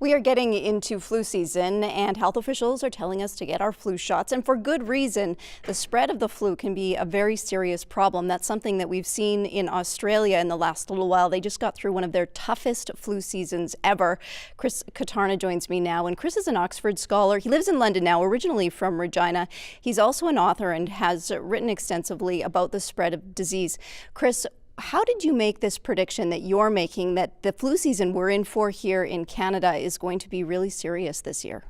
We are getting into flu season, and health officials are telling us to get our flu shots, and for good reason. The spread of the flu can be a very serious problem. That's something that we've seen in Australia in the last little while. They just got through one of their toughest flu seasons ever. Kutarna joins me now, and Chris is an Oxford scholar. He lives in London now, originally from Regina. He's also an author and has written extensively about the spread of disease. Chris, how did you make this prediction that you're making, that the flu season we're in for here in Canada is going to be really serious this year?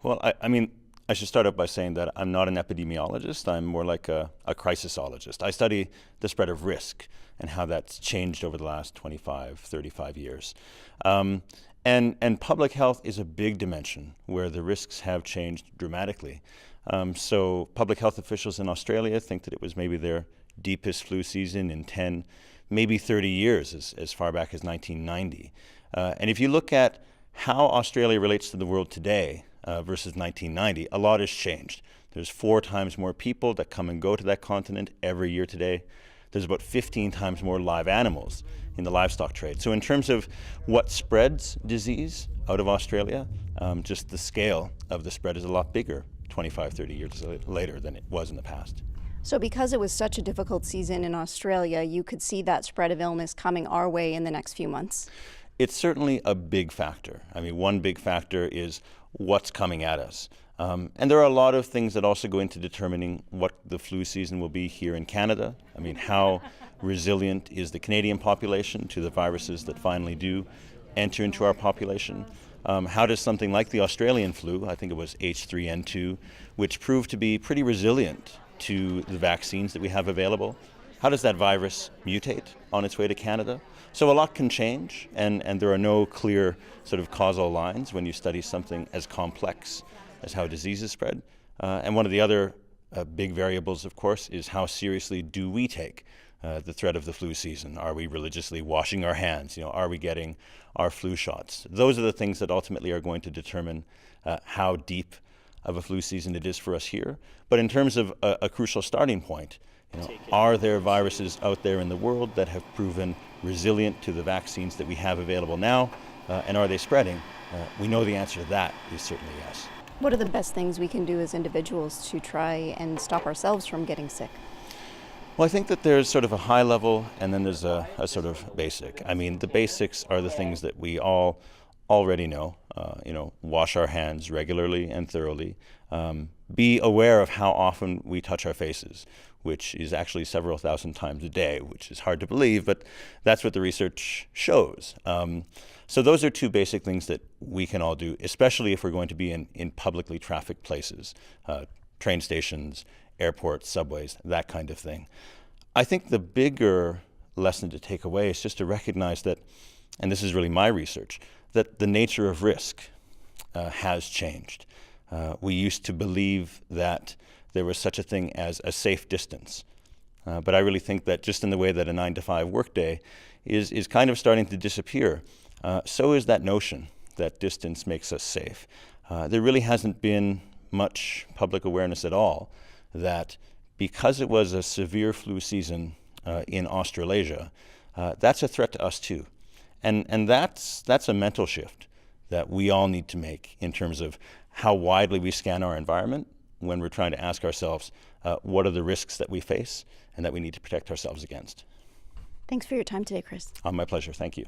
Well, I should start out by saying that I'm not an epidemiologist. I'm more like a crisisologist. I study the spread of risk and how that's changed over the last 25, 35 years. And public health is a big dimension where the risks have changed dramatically. So public health officials in Australia think that it was maybe their deepest flu season in 10, maybe 30 years, as far back as 1990. And if you look at how Australia relates to the world today versus 1990, a lot has changed. There's 4 times more people that come and go to that continent every year today. There's about 15 times more live animals in the livestock trade. So in terms of what spreads disease out of Australia, just the scale of the spread is a lot bigger 25, 30 years later than it was in the past. So because it was such a difficult season in Australia, you could see that spread of illness coming our way in the next few months? It's certainly a big factor. I mean, one big factor is what's coming at us. And there are a lot of things that also go into determining what the flu season will be here in Canada. I mean, how resilient is the Canadian population to the viruses that finally do enter into our population? How does something like the Australian flu, I think it was H3N2, which proved to be pretty resilient to the vaccines that we have available, how does that virus mutate on its way to Canada? So a lot can change, and there are no clear sort of causal lines when you study something as complex as how diseases spread. And one of the other big variables, of course, is how seriously do we take the threat of the flu season? Are we religiously washing our hands? Are we getting our flu shots? Those are the things that ultimately are going to determine how deep of a flu season it is for us here. But in terms of a crucial starting point, are there viruses out there in the world that have proven resilient to the vaccines that we have available now? And are they spreading? We know the answer to that is certainly yes. What are the best things we can do as individuals to try and stop ourselves from getting sick? Well, I think that there's sort of a high level and then there's a sort of basic. I mean, the basics are the things that we all already know. Wash our hands regularly and thoroughly. Be aware of how often we touch our faces, which is actually several thousand times a day, which is hard to believe, but that's what the research shows. So those are 2 basic things that we can all do, especially if we're going to be in publicly trafficked places, train stations, airports, subways, that kind of thing. I think the bigger lesson to take away is just to recognize that, and this is really my research, that the nature of risk has changed. We used to believe that there was such a thing as a safe distance. But I really think that just in the way that a 9-to-5 workday is kind of starting to disappear, so is that notion that distance makes us safe. There really hasn't been much public awareness at all that because it was a severe flu season in Australasia, that's a threat to us too. And that's a mental shift that we all need to make in terms of how widely we scan our environment when we're trying to ask ourselves what are the risks that we face and that we need to protect ourselves against. Thanks for your time today, Chris. My pleasure. Thank you.